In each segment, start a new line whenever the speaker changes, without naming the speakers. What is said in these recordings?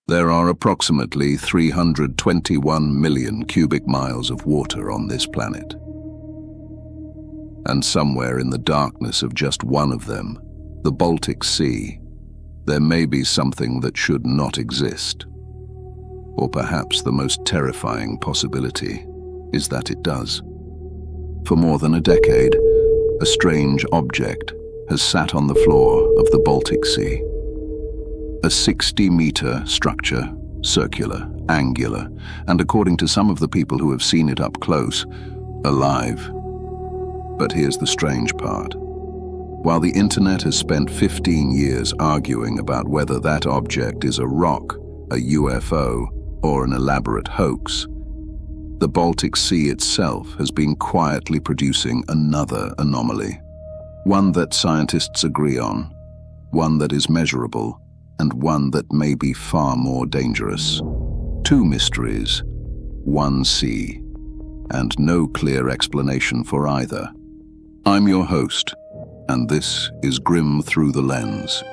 There are approximately 321 million cubic miles of water on this planet. And somewhere in the darkness of just one of them, the Baltic Sea, there may be something that should not exist. Or perhaps the most terrifying possibility is that it does. For more than a decade, a strange object has sat on the floor of the Baltic Sea. A 60-meter structure, circular, angular, and according to some of the people who have seen it up close, alive. But here's the strange part. While the internet has spent 15 years arguing about whether that object is a rock, a UFO, or an elaborate hoax, the Baltic Sea itself has been quietly producing another anomaly. One that scientists agree on, one that is measurable, and one that may be far more dangerous. Two mysteries, one sea, and no clear explanation for either. I'm your host, and this is Grim Through the Lens.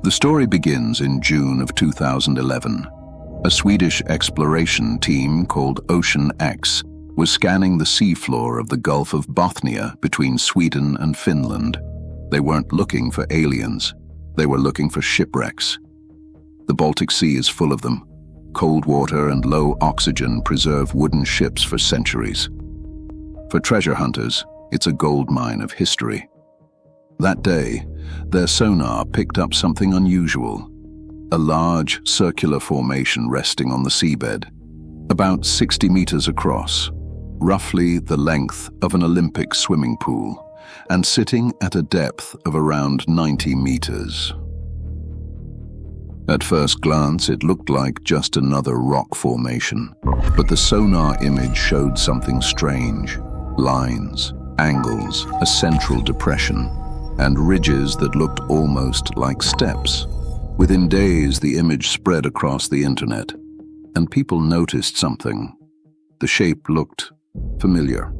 The story begins in June of 2011. A Swedish exploration team called Ocean X was scanning the seafloor of the Gulf of Bothnia between Sweden and Finland. They weren't looking for aliens. They were looking for shipwrecks. The Baltic Sea is full of them. Cold water and low oxygen preserve wooden ships for centuries. For treasure hunters, it's a goldmine of history. That day, their sonar picked up something unusual. A large, circular formation resting on the seabed, about 60 meters across, roughly the length of an Olympic swimming pool, and sitting at a depth of around 90 meters. At first glance, it looked like just another rock formation, but the sonar image showed something strange. Lines, angles, a central depression, and ridges that looked almost like steps. Within days, the image spread across the internet, and people noticed something. The shape looked familiar.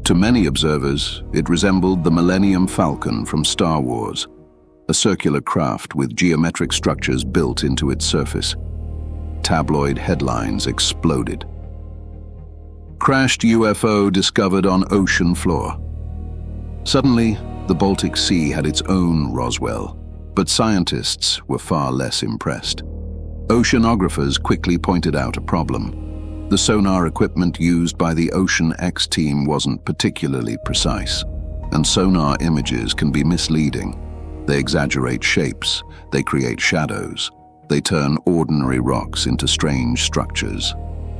To many observers, it resembled the Millennium Falcon from Star Wars, a circular craft with geometric structures built into its surface. Tabloid headlines exploded. Crashed UFO discovered on ocean floor. Suddenly, the Baltic Sea had its own Roswell, but scientists were far less impressed. Oceanographers quickly pointed out a problem. The sonar equipment used by the Ocean X team wasn't particularly precise, and sonar images can be misleading. They exaggerate shapes, they create shadows, they turn ordinary rocks into strange structures.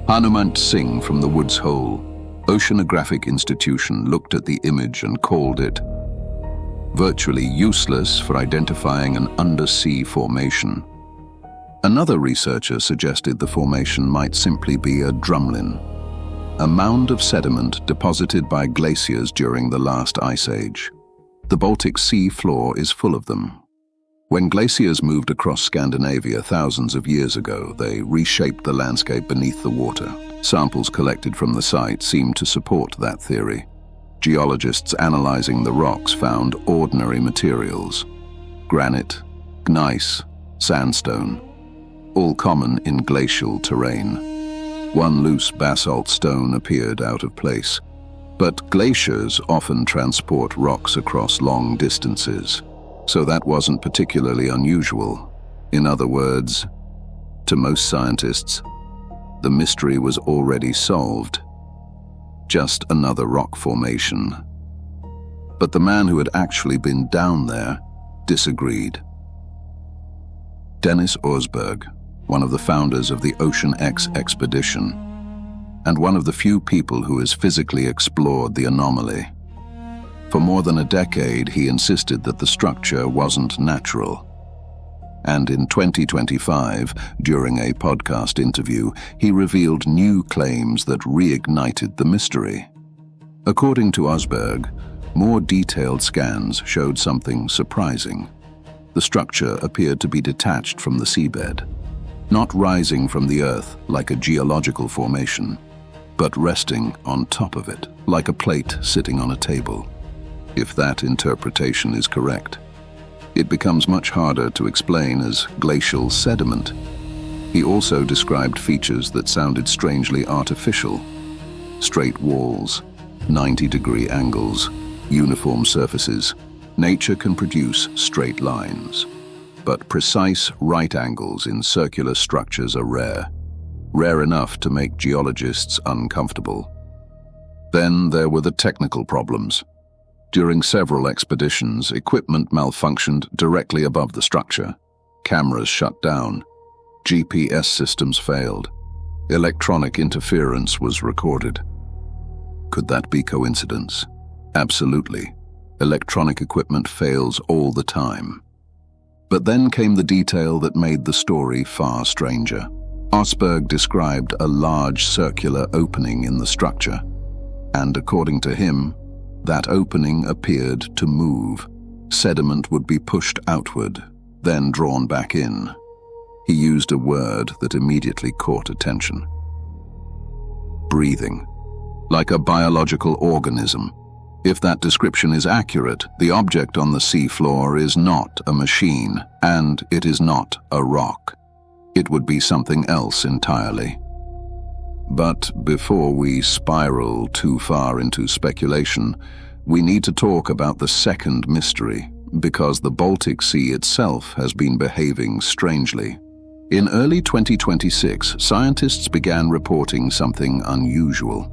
Hanuman Singh from the Woods Hole Oceanographic Institution looked at the image and called it virtually useless for identifying an undersea formation. Another researcher suggested the formation might simply be a drumlin, a mound of sediment deposited by glaciers during the last ice age. The Baltic Sea floor is full of them. When glaciers moved across Scandinavia thousands of years ago, they reshaped the landscape beneath the water. Samples collected from the site seemed to support that theory. Geologists analyzing the rocks found ordinary materials: granite, gneiss, sandstone, all common in glacial terrain. One loose basalt stone appeared out of place, but glaciers often transport rocks across long distances, so that wasn't particularly unusual. In other words, to most scientists, the mystery was already solved. Just another rock formation. But the man who had actually been down there disagreed. Dennis Orsberg, one of the founders of the Ocean X expedition, and one of the few people who has physically explored the anomaly. For more than a decade, he insisted that the structure wasn't natural. And in 2025, during a podcast interview, he revealed new claims that reignited the mystery. According to Osberg, more detailed scans showed something surprising. The structure appeared to be detached from the seabed, not rising from the earth like a geological formation, but resting on top of it, like a plate sitting on a table. If that interpretation is correct, it becomes much harder to explain as glacial sediment. He also described features that sounded strangely artificial: straight walls, 90-degree angles, uniform surfaces. Nature can produce straight lines, but precise right angles in circular structures are rare enough to make geologists uncomfortable. Then there were the technical problems. During several expeditions, equipment malfunctioned directly above the structure. Cameras shut down. GPS systems failed. Electronic interference was recorded. Could that be coincidence? Absolutely. Electronic equipment fails all the time. But then came the detail that made the story far stranger. Osberg described a large circular opening in the structure, and according to him, that opening appeared to move. Sediment would be pushed outward, then drawn back in. He used a word that immediately caught attention. Breathing. Like a biological organism. If that description is accurate, the object on the seafloor is not a machine, and it is not a rock. It would be something else entirely. But before we spiral too far into speculation, we need to talk about the second mystery, because the Baltic Sea itself has been behaving strangely. In early 2026, scientists began reporting something unusual.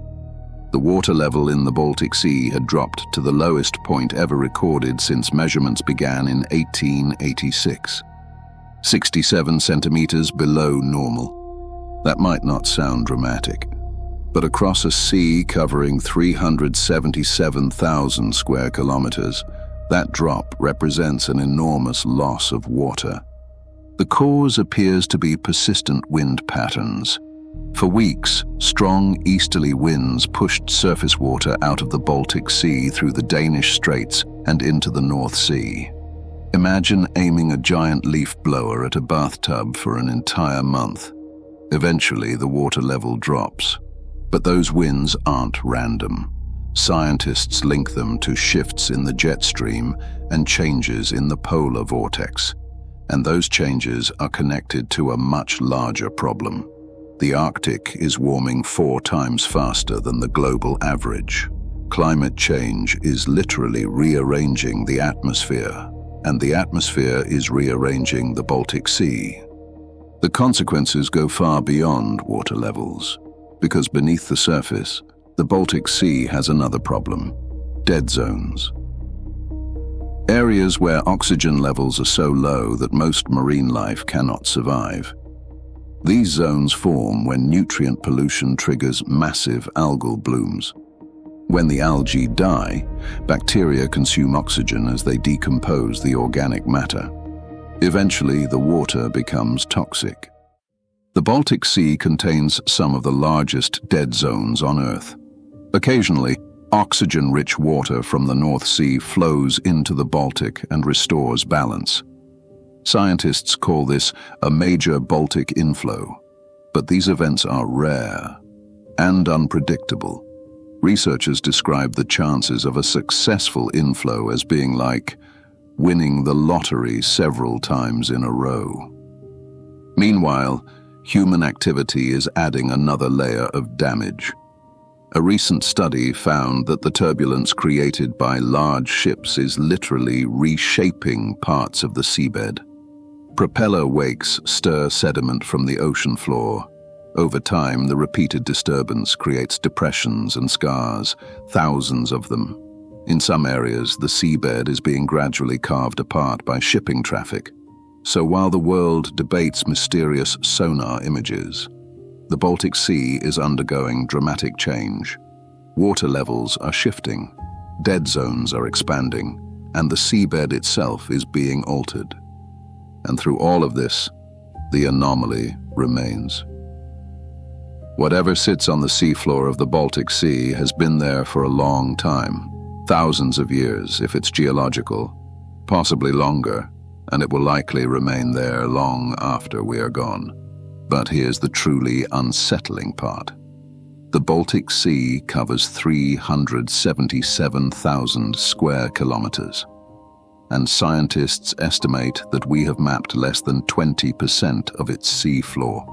The water level in the Baltic Sea had dropped to the lowest point ever recorded since measurements began in 1886. 67 centimeters below normal. That might not sound dramatic, but across a sea covering 377,000 square kilometers, that drop represents an enormous loss of water. The cause appears to be persistent wind patterns. For weeks, strong easterly winds pushed surface water out of the Baltic Sea through the Danish Straits and into the North Sea. Imagine aiming a giant leaf blower at a bathtub for an entire month. Eventually, the water level drops. But those winds aren't random. Scientists link them to shifts in the jet stream and changes in the polar vortex. And those changes are connected to a much larger problem. The Arctic is warming 4 times faster than the global average. Climate change is literally rearranging the atmosphere, and the atmosphere is rearranging the Baltic Sea. The consequences go far beyond water levels, because beneath the surface, the Baltic Sea has another problem: dead zones. Areas where oxygen levels are so low that most marine life cannot survive. These zones form when nutrient pollution triggers massive algal blooms. When the algae die, bacteria consume oxygen as they decompose the organic matter. Eventually, the water becomes toxic. The Baltic Sea contains some of the largest dead zones on Earth. Occasionally, oxygen-rich water from the North Sea flows into the Baltic and restores balance. Scientists call this a major Baltic inflow, but these events are rare and unpredictable. Researchers describe the chances of a successful inflow as being like winning the lottery several times in a row. Meanwhile, human activity is adding another layer of damage. A recent study found that the turbulence created by large ships is literally reshaping parts of the seabed. Propeller wakes stir sediment from the ocean floor. Over time, the repeated disturbance creates depressions and scars, thousands of them. In some areas, the seabed is being gradually carved apart by shipping traffic. So while the world debates mysterious sonar images, the Baltic Sea is undergoing dramatic change. Water levels are shifting, dead zones are expanding, and the seabed itself is being altered. And through all of this, the anomaly remains. Whatever sits on the seafloor of the Baltic Sea has been there for a long time, thousands of years if it's geological, possibly longer, and it will likely remain there long after we are gone. But here's the truly unsettling part. The Baltic Sea covers 377,000 square kilometers, and scientists estimate that we have mapped less than 20% of its sea floor.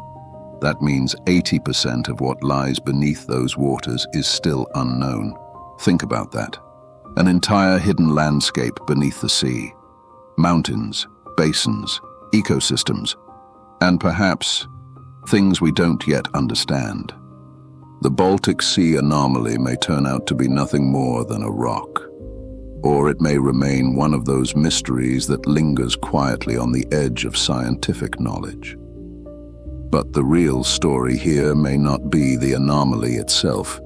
That means 80% of what lies beneath those waters is still unknown. Think about that. An entire hidden landscape beneath the sea. Mountains, basins, ecosystems, and perhaps things we don't yet understand. The Baltic Sea anomaly may turn out to be nothing more than a rock, or it may remain one of those mysteries that lingers quietly on the edge of scientific knowledge. But the real story here may not be the anomaly itself.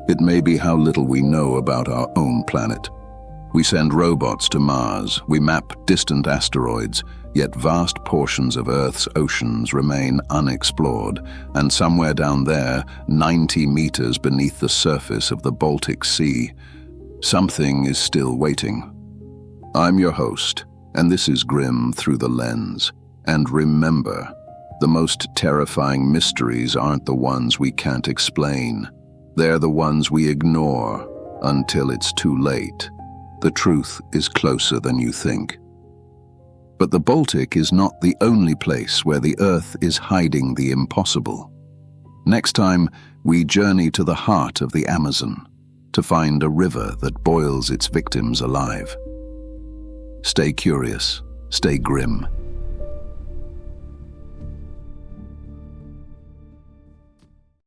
It may be how little we know about our own planet. We send robots to Mars, we map distant asteroids, yet vast portions of Earth's oceans remain unexplored, and somewhere down there, 90 meters beneath the surface of the Baltic Sea, something is still waiting. I'm your host, and this is Grim Through the Lens. And remember, the most terrifying mysteries aren't the ones we can't explain. They're the ones we ignore until it's too late. The truth is closer than you think. But the Baltic is not the only place where the Earth is hiding the impossible. Next time, we journey to the heart of the Amazon to find a river that boils its victims alive. Stay curious, stay grim,